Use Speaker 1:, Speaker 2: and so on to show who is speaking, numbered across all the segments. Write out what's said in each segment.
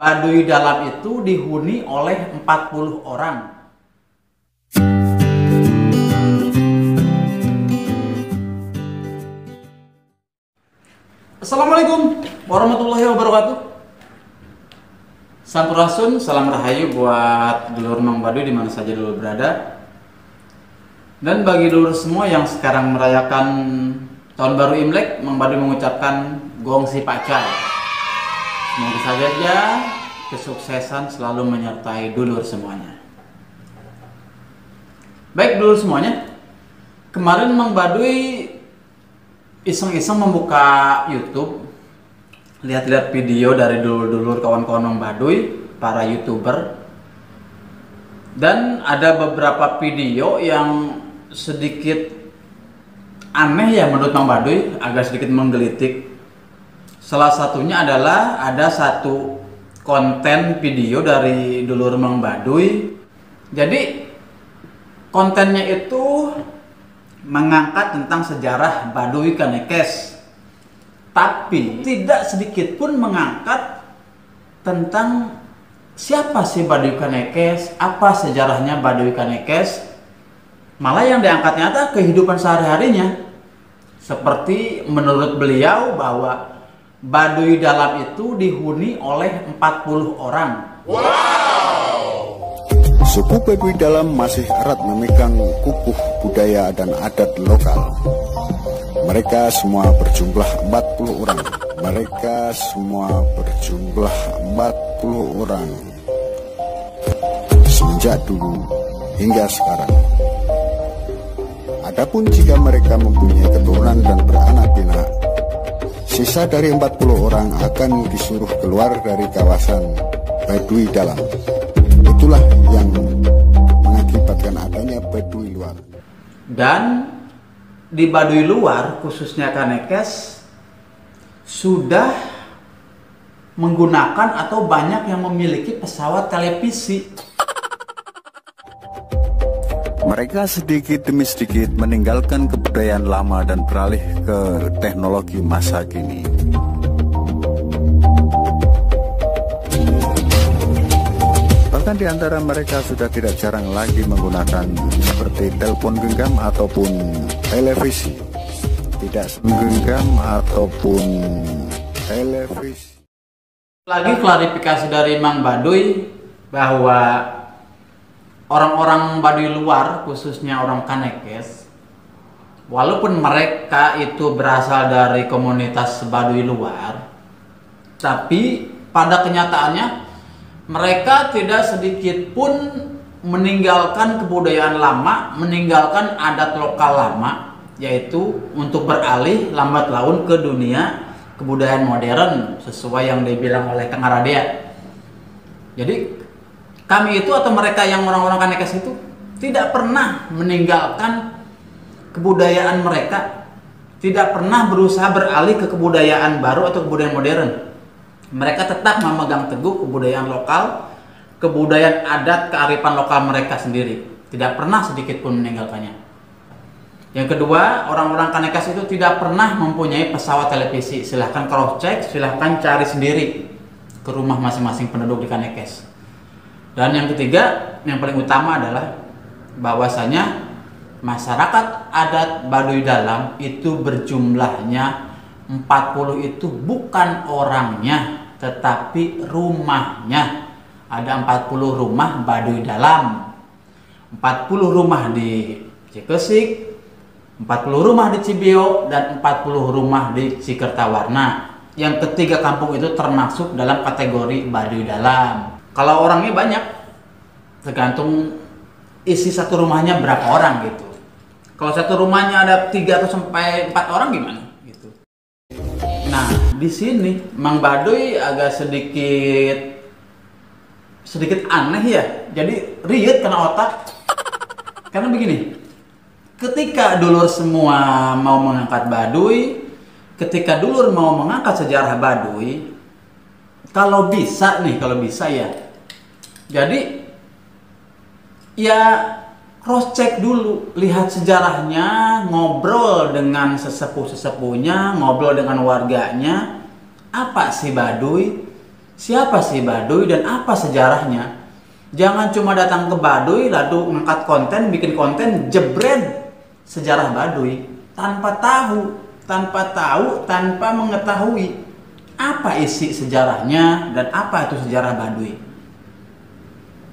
Speaker 1: Baduy Dalam itu dihuni oleh 40 orang. Assalamualaikum warahmatullahi wabarakatuh. Sampurasun, salam rahayu buat dulur Mang Baduy di mana saja dulur berada. Dan bagi dulur semua yang sekarang merayakan tahun baru Imlek, Mang Baduy mengucapkan Gong Si Pacai. Semoga saja kesuksesan selalu menyertai dulur semuanya. Baik dulur semuanya, kemarin Mang Baduy iseng-iseng membuka YouTube, lihat-lihat video dari dulur-dulur kawan-kawan Mang Baduy, para YouTuber. Dan ada beberapa video yang sedikit aneh ya menurut Mang Baduy, agak sedikit menggelitik. Salah satunya adalah ada satu konten video dari dulur Mang Baduy. Jadi kontennya itu mengangkat tentang sejarah Baduy Kanekes, tapi tidak sedikit pun mengangkat tentang siapa sih Baduy Kanekes, apa sejarahnya Baduy Kanekes. Malah yang diangkatnya adalah kehidupan sehari-harinya. Seperti menurut beliau bahwa Baduy Dalam itu dihuni oleh 40 orang.
Speaker 2: Suku Baduy Dalam masih erat memegang kukuh budaya dan adat lokal. Mereka semua berjumlah 40 orang. Mereka semua berjumlah 40 orang. Semenjak dulu hingga sekarang. Adapun jika mereka mempunyai keturunan dan beranak pinak, sisa dari 40 orang akan disuruh keluar dari kawasan Baduy Dalam. Itulah yang mengakibatkan adanya Baduy Luar.
Speaker 1: Dan di Baduy Luar, khususnya Kanekes, sudah menggunakan atau banyak yang memiliki pesawat televisi.
Speaker 2: Mereka sedikit demi sedikit meninggalkan kebudayaan lama dan beralih ke teknologi masa kini. Bahkan di antara mereka sudah tidak jarang lagi menggunakan seperti telepon genggam ataupun televisi. Tidak genggam ataupun televisi.
Speaker 1: Lagi klarifikasi dari Mang Baduy bahwa orang-orang Baduy Luar, khususnya orang Kanekes, walaupun mereka itu berasal dari komunitas Baduy Luar, tapi pada kenyataannya mereka tidak sedikit pun meninggalkan kebudayaan lama, meninggalkan adat lokal lama, yaitu untuk beralih lambat laun ke dunia kebudayaan modern sesuai yang dibilang oleh Kang Aradea. Jadi kami itu atau mereka yang orang-orang Kanekes itu tidak pernah meninggalkan kebudayaan mereka, tidak pernah berusaha beralih ke kebudayaan baru atau kebudayaan modern. Mereka tetap memegang teguh kebudayaan lokal, kebudayaan adat, kearifan lokal mereka sendiri. Tidak pernah sedikit pun meninggalkannya. Yang kedua, orang-orang Kanekes itu tidak pernah mempunyai pesawat televisi. Silahkan cross check, silahkan cari sendiri ke rumah masing-masing penduduk di Kanekes. Dan yang ketiga, yang paling utama adalah bahwasanya masyarakat adat Baduy Dalam itu berjumlahnya 40 itu bukan orangnya, tetapi rumahnya. Ada 40 rumah Baduy Dalam, 40 rumah di Cikesik, 40 rumah di Cibio, dan 40 rumah di Cikertawarna. Yang ketiga kampung itu termasuk dalam kategori Baduy Dalam. Kalau orangnya banyak, tergantung isi satu rumahnya berapa orang gitu. Kalau satu rumahnya ada 3 atau sampai 4 orang gimana gitu. Nah, di sini Mang Baduy agak sedikit aneh ya. Jadi riet kena otak. Karena begini, ketika dulur semua mau mengangkat Baduy, ketika dulur mau mengangkat sejarah Baduy, kalau bisa ya. Jadi ya cross check dulu, lihat sejarahnya, ngobrol dengan sesepuh-sesepuhnya, ngobrol dengan warganya. Apa sih Baduy? siapa sih Baduy dan apa sejarahnya. Jangan cuma datang ke Baduy lalu ngangkat konten, bikin konten, jebret sejarah Baduy tanpa mengetahui apa isi sejarahnya dan apa itu sejarah Baduy.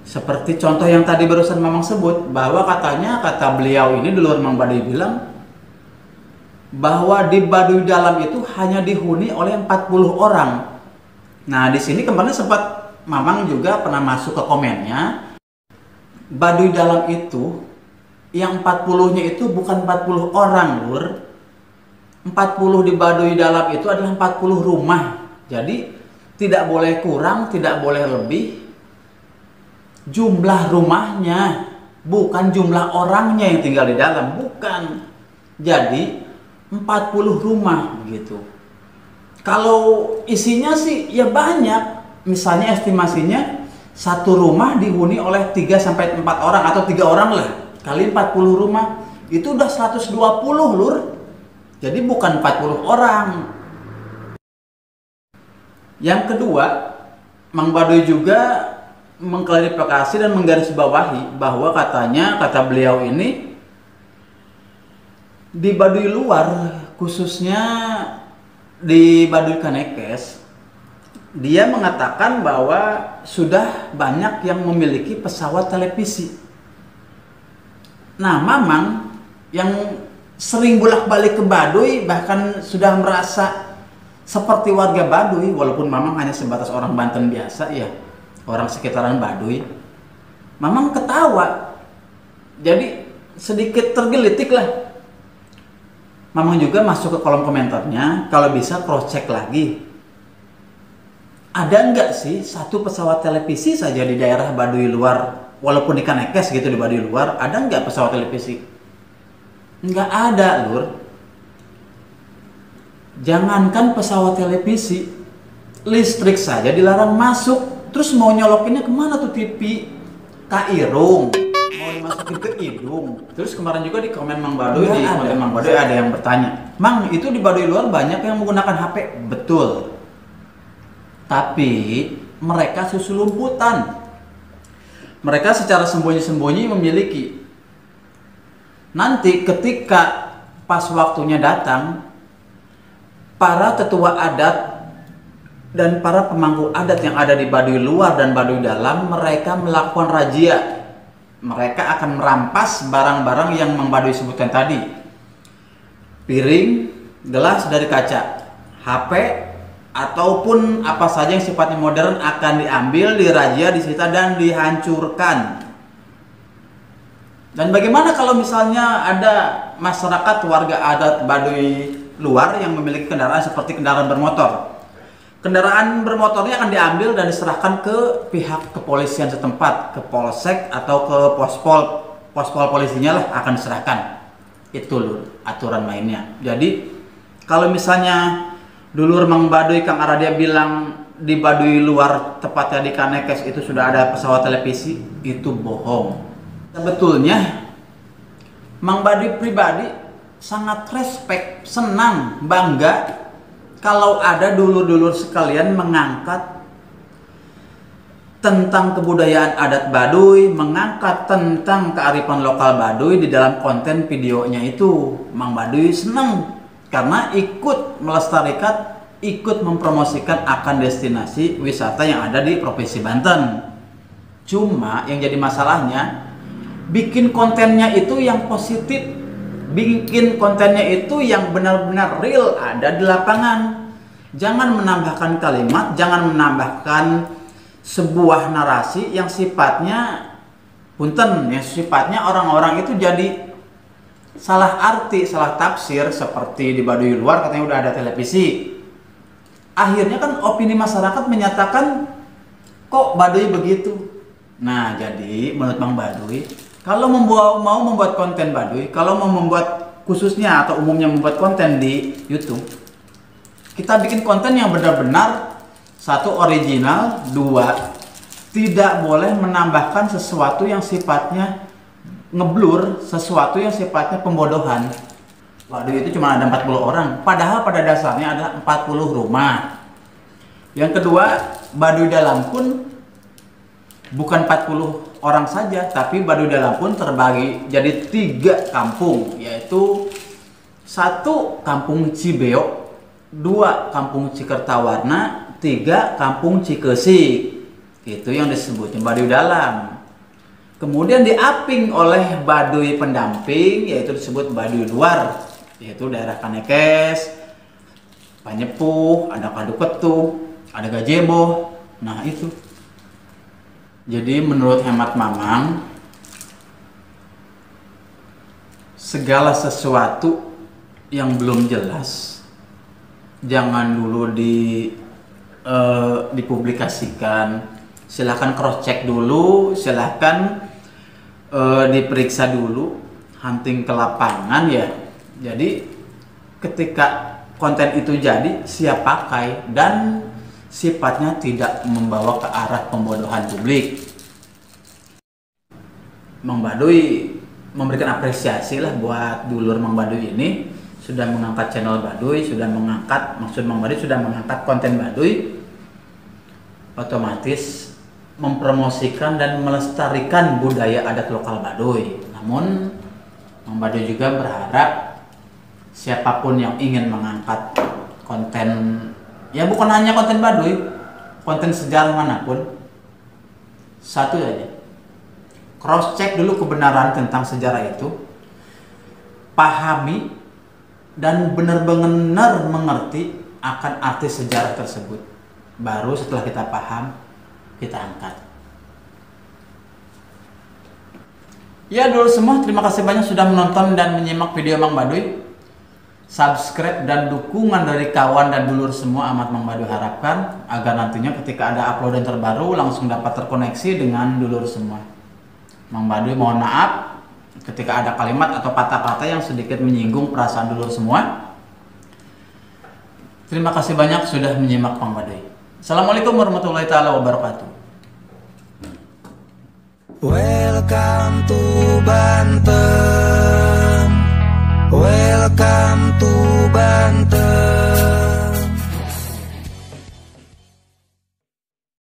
Speaker 1: Seperti contoh yang tadi barusan Mamang sebut, bahwa kata beliau ini dulur Mang Baduy bilang bahwa di Baduy Dalam itu hanya dihuni oleh 40 orang. Nah, di sini kemarin sempat Mamang juga pernah masuk ke komennya, Baduy Dalam itu yang 40-nya itu bukan 40 orang, Lur. 40 di Baduy Dalam itu adalah 40 rumah. Jadi tidak boleh kurang, tidak boleh lebih. Jumlah rumahnya, bukan jumlah orangnya yang tinggal di dalam, bukan. Jadi 40 rumah gitu. Kalau isinya sih ya banyak. Misalnya estimasinya satu rumah dihuni oleh 3-4 orang atau 3 orang lah. Kali 40 rumah itu udah 120, Lur. Jadi bukan 40 orang. Yang kedua, Mang Baduy juga mengklarifikasi dan menggarisbawahi bahwa kata beliau ini di Baduy luar, khususnya di Baduy Kanekes, dia mengatakan bahwa sudah banyak yang memiliki pesawat televisi. Nah, Mamang yang sering bolak-balik ke Baduy bahkan sudah merasa seperti warga Baduy, walaupun Mamang hanya sebatas orang Banten biasa ya, orang sekitaran Baduy. Mamang ketawa, jadi sedikit tergelitik lah. Mamang juga masuk ke kolom komentarnya, kalau bisa cross check lagi. Ada nggak sih satu pesawat televisi saja di daerah Baduy luar, walaupun di Kanekes gitu di Baduy luar, ada nggak pesawat televisi? Nggak ada, Lur. Jangankan pesawat televisi, listrik saja dilarang masuk. Terus mau nyolokinnya kemana tuh TV? Kairung, mau dimasukin ke hidung. Terus kemarin juga di komen Mang Baduy, ada yang bertanya, Mang, itu di Baduy luar banyak yang menggunakan HP. Betul. Tapi mereka susulumputan. Mereka secara sembunyi-sembunyi memiliki. Nanti ketika pas waktunya datang, para tetua adat dan para pemangku adat yang ada di Baduy luar dan Baduy dalam, mereka melakukan razia. Mereka akan merampas barang-barang yang Mang Baduy sebutkan tadi. Piring, gelas dari kaca, HP, ataupun apa saja yang sifatnya modern akan diambil, dirazia, disita, dan dihancurkan. Dan bagaimana kalau misalnya ada masyarakat warga adat Baduy luar yang memiliki kendaraan seperti kendaraan bermotor? Kendaraan bermotornya akan diambil dan diserahkan ke pihak kepolisian setempat, ke polsek atau ke pospol polisinya lah akan diserahkan. Itu loh aturan mainnya. Jadi kalau misalnya dulur Mang Baduy Kang Aradia bilang di Baduy luar, tepatnya di Kanekes itu sudah ada pesawat televisi, itu bohong. Sebetulnya Mang Baduy pribadi sangat respect, senang, bangga kalau ada dulur-dulur sekalian mengangkat tentang kebudayaan adat Baduy, mengangkat tentang kearifan lokal Baduy di dalam konten videonya itu. Mang Baduy senang karena ikut melestarikan, ikut mempromosikan akan destinasi wisata yang ada di Provinsi Banten. Cuma yang jadi masalahnya, bikin kontennya itu yang positif, bikin kontennya itu yang benar-benar real, ada di lapangan. Jangan menambahkan kalimat, jangan menambahkan sebuah narasi yang sifatnya punten, yang sifatnya orang-orang itu jadi salah arti, salah tafsir. Seperti di Baduy luar katanya udah ada televisi. Akhirnya kan opini masyarakat menyatakan kok Baduy begitu. Nah, jadi menurut Mang Baduy, kalau mau membuat konten Baduy, kalau mau membuat khususnya atau umumnya membuat konten di YouTube, kita bikin konten yang benar-benar satu original, dua tidak boleh menambahkan sesuatu yang sifatnya ngeblur, sesuatu yang sifatnya pembodohan. Baduy itu cuma ada 40 orang, padahal pada dasarnya ada 40 rumah. Yang kedua, Baduy Dalam pun bukan 40 orang saja, tapi Baduy Dalam pun terbagi jadi 3 kampung, yaitu 1 Kampung Cibeok, 2 Kampung Cikertawarna, 3 Kampung Cikesik. Itu yang disebutnya Baduy Dalam. Kemudian diaping oleh Baduy pendamping, yaitu disebut Baduy Luar, yaitu daerah Kanekes, Panyepuh, ada Kaduketuh, ada Gajebo. Nah itu. Jadi menurut hemat Mamang, segala sesuatu yang belum jelas jangan dulu dipublikasikan. Silahkan cross check dulu, silahkan diperiksa dulu, hunting ke lapangan ya. Jadi ketika konten itu jadi, siap pakai dan sifatnya tidak membawa ke arah pembodohan publik. Mang Baduy memberikan apresiasi lah buat dulur Mang Baduy ini, sudah mengangkat channel Baduy, Mang Baduy sudah mengangkat konten Baduy, otomatis mempromosikan dan melestarikan budaya adat lokal Baduy. Namun Mang Baduy juga berharap siapapun yang ingin mengangkat konten, ya bukan hanya konten Baduy, konten sejarah manapun, satu saja, cross check dulu kebenaran tentang sejarah itu, pahami dan benar-benar mengerti akan arti sejarah tersebut. Baru setelah kita paham, kita angkat. Ya dulur semua, terima kasih banyak sudah menonton dan menyimak video Mang Baduy. Subscribe dan dukungan dari kawan dan dulur semua amat Mang Baduy harapkan, agar nantinya ketika ada uploadan terbaru langsung dapat terkoneksi dengan dulur semua. Mang Baduy mohon maaf ketika ada kalimat atau kata-kata yang sedikit menyinggung perasaan dulur semua. Terima kasih banyak sudah menyimak Mang Baduy. Assalamualaikum warahmatullahi taala wabarakatuh.
Speaker 3: Welcome to Banten.